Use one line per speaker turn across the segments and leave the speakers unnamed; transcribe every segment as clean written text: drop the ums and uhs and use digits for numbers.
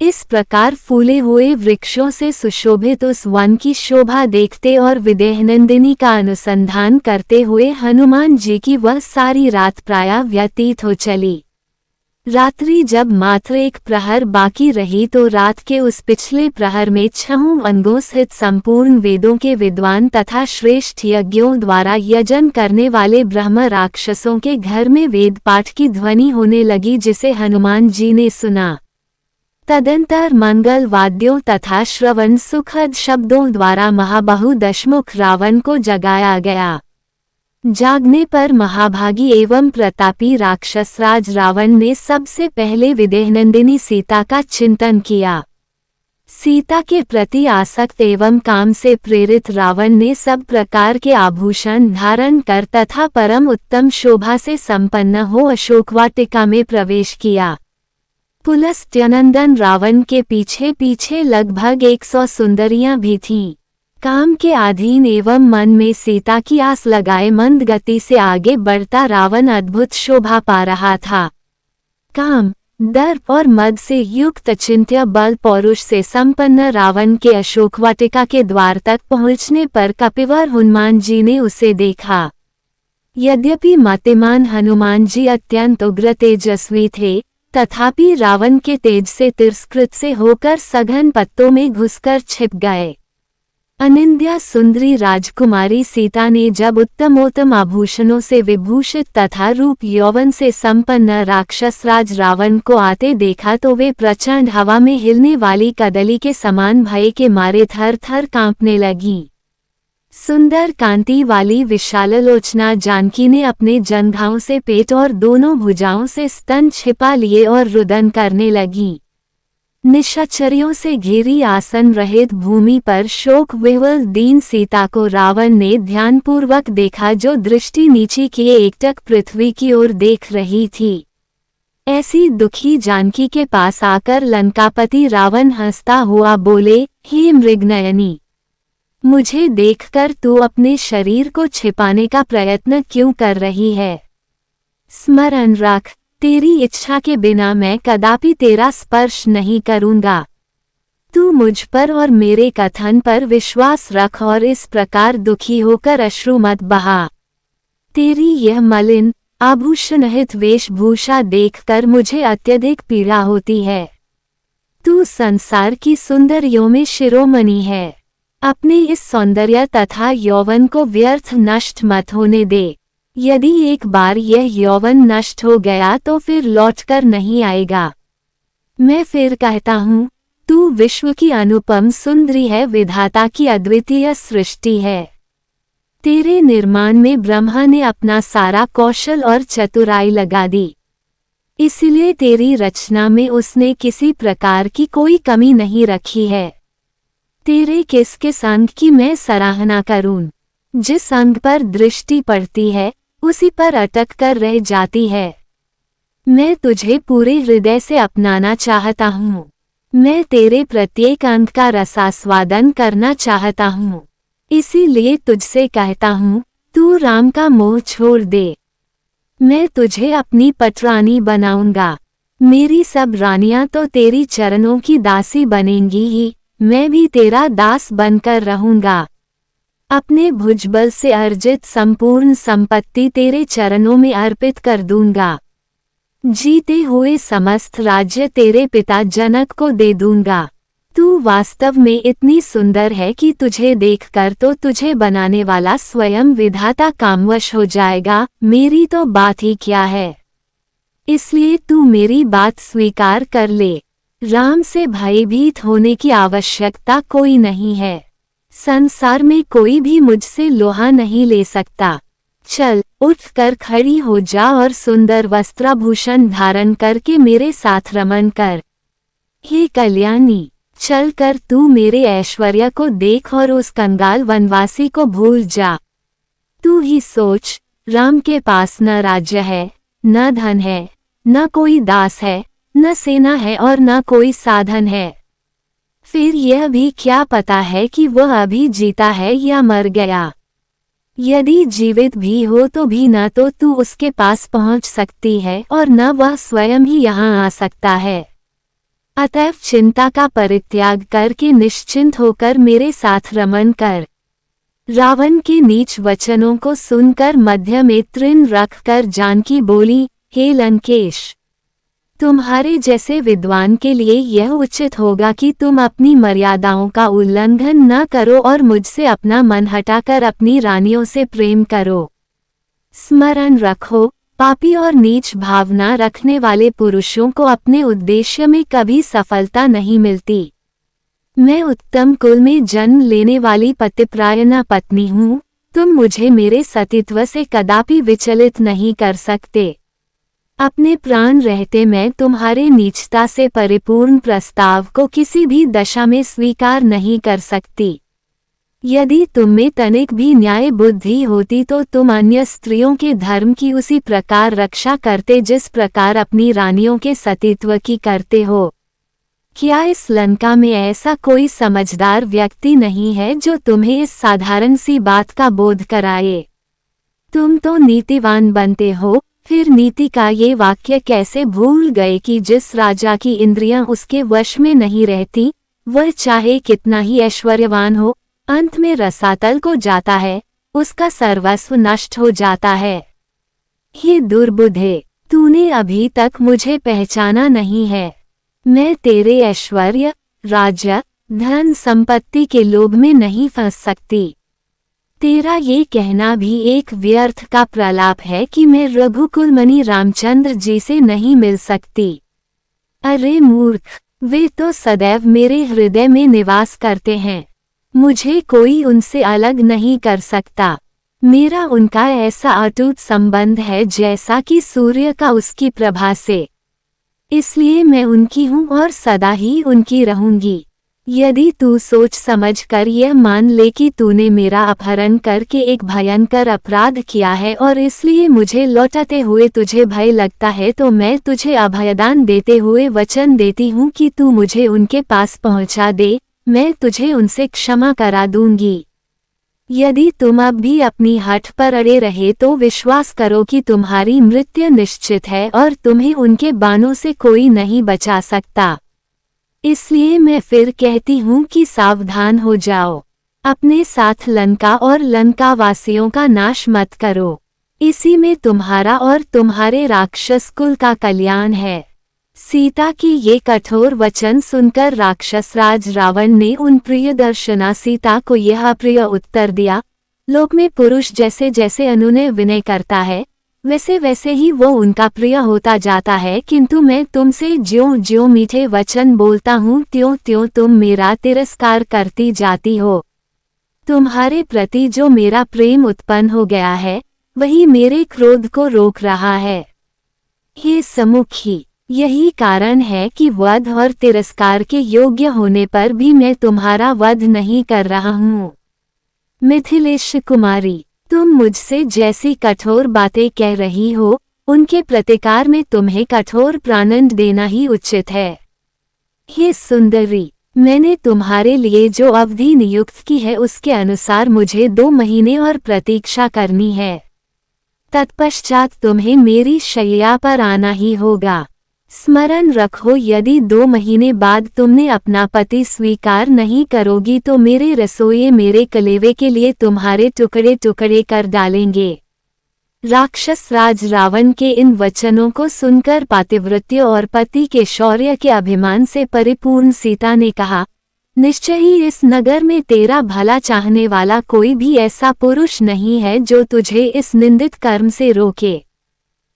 इस प्रकार फूले हुए वृक्षों से सुशोभित उस वन की शोभा देखते और विदेहनंदिनी का अनुसंधान करते हुए हनुमान जी की वह सारी रात प्रायः व्यतीत हो चली। रात्रि जब मात्र एक प्रहर बाकी रही तो रात के उस पिछले प्रहर में 6 अंगों सहित संपूर्ण वेदों के विद्वान तथा श्रेष्ठ यज्ञों द्वारा यजन करने वाले ब्रह्म राक्षसों के घर में वेद पाठ की ध्वनि होने लगी, जिसे हनुमान जी ने सुना। तदंतर मंगल वाद्यों तथा श्रवण सुखद शब्दों द्वारा महाबाहु दशमुख रावण को जगाया गया। जागने पर महाभागी एवं प्रतापी राक्षसराज रावण ने सबसे पहले विदेहनंदिनी सीता का चिंतन किया। सीता के प्रति आसक्त एवं काम से प्रेरित रावण ने सब प्रकार के आभूषण धारण कर तथा परम उत्तम शोभा से संपन्न हो अशोकवाटिका में प्रवेश किया। पुलस्त्यनंदन रावण के पीछे पीछे लगभग 100 सुंदरियां भी थीं। काम के अधीन एवं मन में सीता की आस लगाए मंद गति से आगे बढ़ता रावण अद्भुत शोभा पा रहा था। काम, दर्प और मद से युक्त अचिंत्य बल पौरुष से संपन्न रावण के अशोकवाटिका के द्वार तक पहुंचने पर कपिवर हनुमान जी ने उसे देखा। यद्यपि मतिमान हनुमान जी अत्यंत उग्र तेजस्वी थे, तथापि रावण के तेज से तिरस्कृत से होकर सघन पत्तों में घुसकर छिप गए। अनिंद्या सुंदरी राजकुमारी सीता ने जब उत्तमोत्तम आभूषणों से विभूषित तथा रूप यौवन से संपन्न राक्षसराज रावण को आते देखा तो वे प्रचंड हवा में हिलने वाली कदली के समान भय के मारे थर थर कांपने लगी। सुंदर कांति वाली विशाललोचना जानकी ने अपने जंघाओं से पेट और दोनों भुजाओं से स्तन छिपा लिए और रुदन करने लगी। निशाचरियों से घिरी आसन रहित भूमि पर शोक विह्वल दीन सीता को रावण ने ध्यानपूर्वक देखा, जो दृष्टि नीची किए एकटक पृथ्वी की ओर देख रही थी। ऐसी दुखी जानकी के पास आकर लंकापति रावण हंसता हुआ बोले, हे मृगनयनी, मुझे देखकर तू अपने शरीर को छिपाने का प्रयत्न क्यों कर रही है? स्मरण रख, तेरी इच्छा के बिना मैं कदापि तेरा स्पर्श नहीं करूंगा। तू मुझ पर और मेरे कथन पर विश्वास रख और इस प्रकार दुखी होकर अश्रु मत बहा। तेरी यह मलिन आभूषणहित वेशभूषा देखकर मुझे अत्यधिक पीड़ा होती है। तू संसार की सुंदरियों में शिरोमणि है। अपने इस सौंदर्य तथा यौवन को व्यर्थ नष्ट मत होने दे। यदि एक बार यह यौवन नष्ट हो गया तो फिर लौटकर नहीं आएगा। मैं फिर कहता हूँ, तू विश्व की अनुपम सुंदरी है, विधाता की अद्वितीय सृष्टि है। तेरे निर्माण में ब्रह्मा ने अपना सारा कौशल और चतुराई लगा दी, इसलिए तेरी रचना में उसने किसी प्रकार की कोई कमी नहीं रखी है। तेरे किस किस अंग की मैं सराहना करूं? जिस अंग पर दृष्टि पड़ती है उसी पर अटक कर रह जाती है। मैं तुझे पूरे हृदय से अपनाना चाहता हूँ। मैं तेरे प्रत्येक अंग का रसास्वादन करना चाहता हूँ। इसीलिए तुझसे कहता हूँ, तू राम का मोह छोड़ दे। मैं तुझे अपनी पटरानी बनाऊंगा। मेरी सब रानियां तो तेरी चरणों की दासी बनेंगी ही, मैं भी तेरा दास बनकर रहूंगा। अपने भुजबल से अर्जित संपूर्ण संपत्ति तेरे चरणों में अर्पित कर दूंगा। जीते हुए समस्त राज्य तेरे पिता जनक को दे दूंगा। तू वास्तव में इतनी सुंदर है कि तुझे देखकर तो तुझे बनाने वाला स्वयं विधाता कामवश हो जाएगा। मेरी तो बात ही क्या है, इसलिए तू मेरी बात स्वीकार कर ले। राम से भयभीत होने की आवश्यकता कोई नहीं है। संसार में कोई भी मुझसे लोहा नहीं ले सकता। चल, उठकर खड़ी हो जा और सुंदर वस्त्राभूषण धारण करके मेरे साथ रमन कर। हे कल्याणी, चल कर तू मेरे ऐश्वर्य को देख और उस कंगाल वनवासी को भूल जा। तू ही सोच, राम के पास न राज्य है, न धन है, न कोई दास है, न सेना है और न कोई साधन है। फिर यह भी क्या पता है कि वह अभी जीता है या मर गया। यदि जीवित भी हो तो भी न तो तू उसके पास पहुंच सकती है और न वह स्वयं ही यहाँ आ सकता है। अतएव चिंता का परित्याग करके निश्चिंत होकर मेरे साथ रमन कर। रावण के नीच वचनों को सुनकर मध्य में तृण रखकर जानकी बोली, हे लंकेश, तुम्हारे जैसे विद्वान के लिए यह उचित होगा कि तुम अपनी मर्यादाओं का उल्लंघन न करो और मुझसे अपना मन हटाकर अपनी रानियों से प्रेम करो। स्मरण रखो, पापी और नीच भावना रखने वाले पुरुषों को अपने उद्देश्य में कभी सफलता नहीं मिलती। मैं उत्तम कुल में जन्म लेने वाली पतिव्रता पत्नी हूँ। तुम मुझे मेरे सतीत्व से कदापि विचलित नहीं कर सकते। अपने प्राण रहते मैं तुम्हारे नीचता से परिपूर्ण प्रस्ताव को किसी भी दशा में स्वीकार नहीं कर सकती। यदि तुम में तनिक भी न्याय बुद्धि होती तो तुम अन्य स्त्रियों के धर्म की उसी प्रकार रक्षा करते जिस प्रकार अपनी रानियों के सतीत्व की करते हो। क्या इस लंका में ऐसा कोई समझदार व्यक्ति नहीं है जो तुम्हें इस साधारण सी बात का बोध कराए? तुम तो नीतिवान बनते हो, फिर नीति का ये वाक्य कैसे भूल गए कि जिस राजा की इंद्रियां उसके वश में नहीं रहती, वह चाहे कितना ही ऐश्वर्यवान हो, अंत में रसातल को जाता है, उसका सर्वस्व नष्ट हो जाता है। ये दुर्बुद्धे, तूने अभी तक मुझे पहचाना नहीं है। मैं तेरे ऐश्वर्य, राज्य, धन संपत्ति के लोभ में नहीं फंस सकती। तेरा ये कहना भी एक व्यर्थ का प्रलाप है कि मैं रघुकुल मणि रामचंद्र जी से नहीं मिल सकती। अरे मूर्ख, वे तो सदैव मेरे हृदय में निवास करते हैं। मुझे कोई उनसे अलग नहीं कर सकता। मेरा उनका ऐसा अटूट संबंध है जैसा कि सूर्य का उसकी प्रभा से। इसलिए मैं उनकी हूँ और सदा ही उनकी रहूंगी। यदि तू सोच समझ कर यह मान ले कि तूने मेरा अपहरण करके एक भयंकर अपराध किया है और इसलिए मुझे लौटाते हुए तुझे भय लगता है, तो मैं तुझे अभयदान देते हुए वचन देती हूँ कि तू मुझे उनके पास पहुँचा दे, मैं तुझे उनसे क्षमा करा दूंगी। यदि तुम अब भी अपनी हठ पर अड़े रहे तो विश्वास करो कि तुम्हारी मृत्यु निश्चित है और तुम्हें उनके बाणों से कोई नहीं बचा सकता। इसलिए मैं फिर कहती हूँ कि सावधान हो जाओ। अपने साथ लंका और लंकावासियों का नाश मत करो। इसी में तुम्हारा और तुम्हारे राक्षस कुल का कल्याण है। सीता की ये कठोर वचन सुनकर राक्षसराज रावण ने उन प्रियदर्शना सीता को यह अप्रिय उत्तर दिया, लोक में पुरुष जैसे जैसे अनुनय विनय करता है, वैसे वैसे ही वो उनका प्रिय होता जाता है, किंतु मैं तुमसे ज्यों ज्यों मीठे वचन बोलता हूँ त्यों त्यों तुम मेरा तिरस्कार करती जाती हो। तुम्हारे प्रति जो मेरा प्रेम उत्पन्न हो गया है, वही मेरे क्रोध को रोक रहा है। हे समुखी, यही कारण है कि वध और तिरस्कार के योग्य होने पर भी मैं तुम्हारा वध नहीं कर रहा हूँ। मिथिलेश कुमारी, तुम मुझसे जैसी कठोर बातें कह रही हो, उनके प्रतिकार में तुम्हें कठोर प्राणदंड देना ही उचित है। हे सुंदरी, मैंने तुम्हारे लिए जो अवधि नियुक्त की है उसके अनुसार मुझे 2 महीने और प्रतीक्षा करनी है। तत्पश्चात तुम्हें मेरी शैया पर आना ही होगा। स्मरण रखो, यदि 2 महीने बाद तुमने अपना पति स्वीकार नहीं करोगी तो मेरे रसोइये मेरे कलेवे के लिए तुम्हारे टुकड़े टुकड़े कर डालेंगे। राक्षस राज रावण के इन वचनों को सुनकर पातिव्रत्य और पति के शौर्य के अभिमान से परिपूर्ण सीता ने कहा, निश्चय ही इस नगर में तेरा भला चाहने वाला कोई भी ऐसा पुरुष नहीं है जो तुझे इस निंदित कर्म से रोके।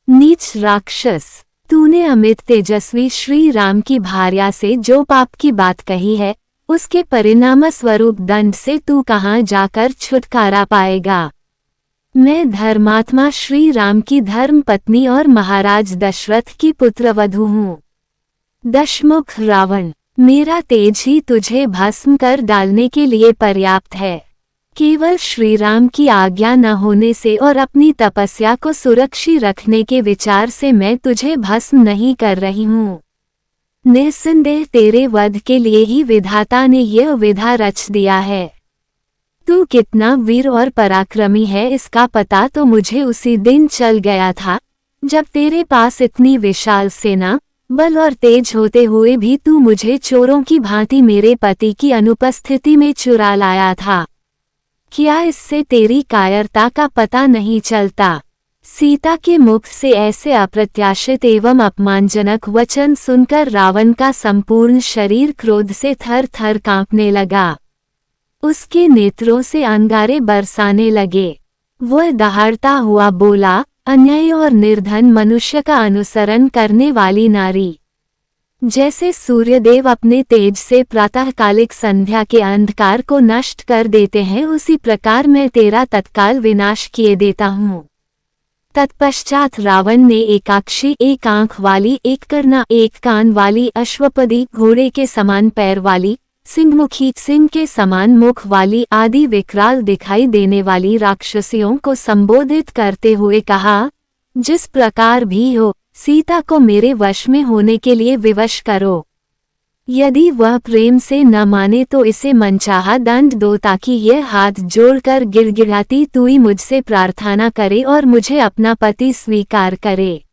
नीच राक्षस, तूने अमित तेजस्वी श्री राम की भार्या से जो पाप की बात कही है, उसके परिणाम स्वरूप दंड से तू कहाँ जाकर छुटकारा पाएगा। मैं धर्मात्मा श्री राम की धर्म पत्नी और महाराज दशरथ की पुत्रवधू हूँ। दशमुख रावण, मेरा तेज ही तुझे भस्म कर डालने के लिए पर्याप्त है। केवल श्री राम की आज्ञा न होने से और अपनी तपस्या को सुरक्षित रखने के विचार से मैं तुझे भस्म नहीं कर रही हूँ। निस्संदेह तेरे वध के लिए ही विधाता ने यह विधा रच दिया है। तू कितना वीर और पराक्रमी है इसका पता तो मुझे उसी दिन चल गया था जब तेरे पास इतनी विशाल सेना, बल और तेज होते हुए भी तू मुझे चोरों की भांति मेरे पति की अनुपस्थिति में चुरा लाया था। क्या इससे तेरी कायरता का पता नहीं चलता? सीता के मुख से ऐसे अप्रत्याशित एवं अपमानजनक वचन सुनकर रावण का संपूर्ण शरीर क्रोध से थर थर कांपने लगा। उसके नेत्रों से अंगारे बरसाने लगे। वह दहाड़ता हुआ बोला, अन्यायी और निर्धन मनुष्य का अनुसरण करने वाली नारी, जैसे सूर्यदेव अपने तेज से प्रातःकालिक संध्या के अंधकार को नष्ट कर देते हैं, उसी प्रकार मैं तेरा तत्काल विनाश किए देता हूँ। तत्पश्चात रावण ने एकाक्षी, एक आंख वाली, एक करना, एक कान वाली, अश्वपदी, घोड़े के समान पैर वाली, सिंहमुखी, सिंह के समान मुख वाली आदि विकराल दिखाई देने वाली राक्षसियों को संबोधित करते हुए कहा, जिस प्रकार भी हो सीता को मेरे वश में होने के लिए विवश करो। यदि वह प्रेम से न माने तो इसे मनचाहा दंड दो, ताकि यह हाथ जोड़कर गिड़गिड़ाती हुई मुझसे प्रार्थना करे और मुझे अपना पति स्वीकार करे।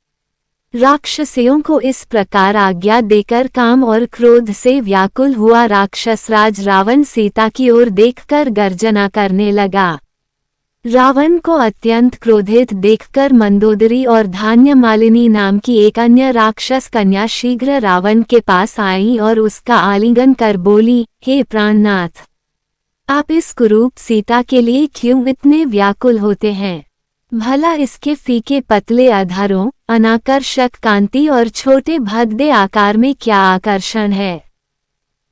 राक्षसियों को इस प्रकार आज्ञा देकर काम और क्रोध से व्याकुल हुआ राक्षसराज रावण सीता की ओर देखकर गर्जना करने लगा। रावण को अत्यंत क्रोधित देखकर मंदोदरी और धान्य मालिनी नाम की एक अन्य राक्षस कन्या शीघ्र रावण के पास आई और उसका आलिंगन कर बोली, हे प्राणनाथ, आप इस कुरूप सीता के लिए क्यों इतने व्याकुल होते हैं? भला इसके फीके पतले अधरों, अनाकर्षक कांति और छोटे भद्दे आकार में क्या आकर्षण है?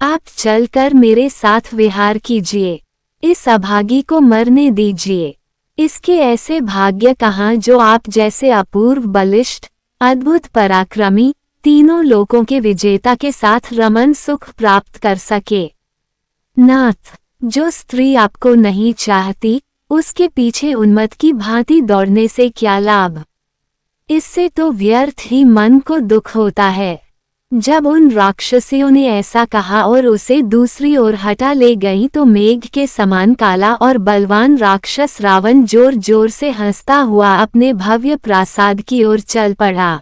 आप चलकर मेरे साथ विहार कीजिए, इस अभागी को मरने दीजिए। इसके ऐसे भाग्य कहाँ जो आप जैसे अपूर्व बलिष्ठ, अद्भुत पराक्रमी, तीनों लोकों के विजेता के साथ रमन सुख प्राप्त कर सके। नाथ, जो स्त्री आपको नहीं चाहती, उसके पीछे उन्मत्त की भांति दौड़ने से क्या लाभ? इससे तो व्यर्थ ही मन को दुख होता है। जब उन राक्षसियों ने ऐसा कहा और उसे दूसरी ओर हटा ले गई तो मेघ के समान काला और बलवान राक्षस रावण जोर जोर से हंसता हुआ अपने भव्य प्रासाद की ओर चल पड़ा।